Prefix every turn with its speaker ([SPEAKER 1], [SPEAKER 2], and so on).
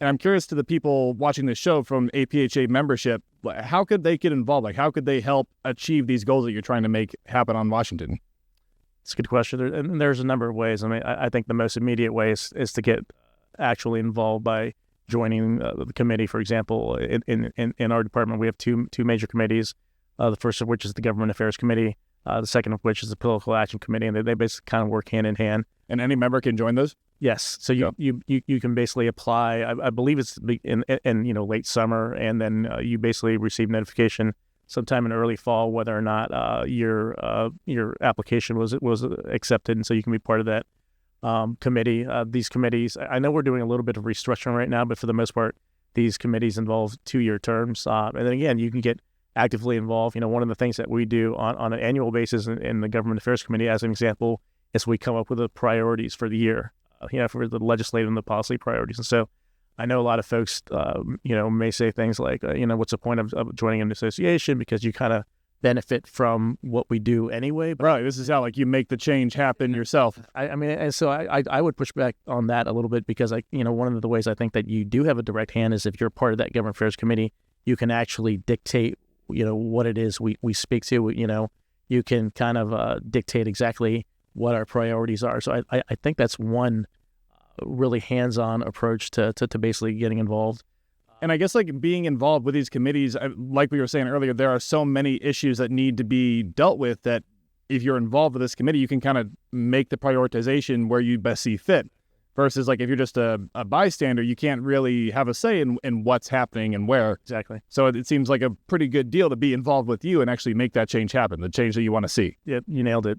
[SPEAKER 1] And I'm curious to the people watching this show from APhA membership, how could they get involved? Like, how could they help achieve these goals that you're trying to make happen on Washington?
[SPEAKER 2] It's a good question. And there's a number of ways. I mean, I think the most immediate way is to get actually involved by joining the committee. For example, in our department, we have two major committees, the first of which is the Government Affairs Committee, the second of which is the Political Action Committee, and they basically kind of work hand in hand.
[SPEAKER 1] And any member can join those?
[SPEAKER 2] Yes. So you can basically apply. I believe it's in late summer, and then you basically receive notification sometime in early fall whether or not your application was accepted, and so you can be part of that committee. These committees, I know we're doing a little bit of restructuring right now, but for the most part, these committees involve 2-year terms. And then again, you can get actively involved. One of the things that we do on an annual basis in the Government Affairs Committee, as an example, is we come up with the priorities for the year. For the legislative and the policy priorities. And so I know a lot of folks, may say things like, what's the point of joining an association, because you kind of benefit from what we do anyway. But
[SPEAKER 1] right. This is how you make the change happen yourself.
[SPEAKER 2] I mean, and so I would push back on that a little bit, because one of the ways I think that you do have a direct hand is if you're part of that Government Affairs Committee, you can actually dictate, what it is we speak to. You can kind of dictate exactly what our priorities are. So I think that's one really hands-on approach to basically getting involved.
[SPEAKER 1] And I guess being involved with these committees, like we were saying earlier, there are so many issues that need to be dealt with that if you're involved with this committee, you can kind of make the prioritization where you best see fit. Versus if you're just a bystander, you can't really have a say in what's happening and where.
[SPEAKER 2] Exactly.
[SPEAKER 1] So it seems like a pretty good deal to be involved with you and actually make that change happen, the change that you want to see.
[SPEAKER 2] Yeah, you nailed it.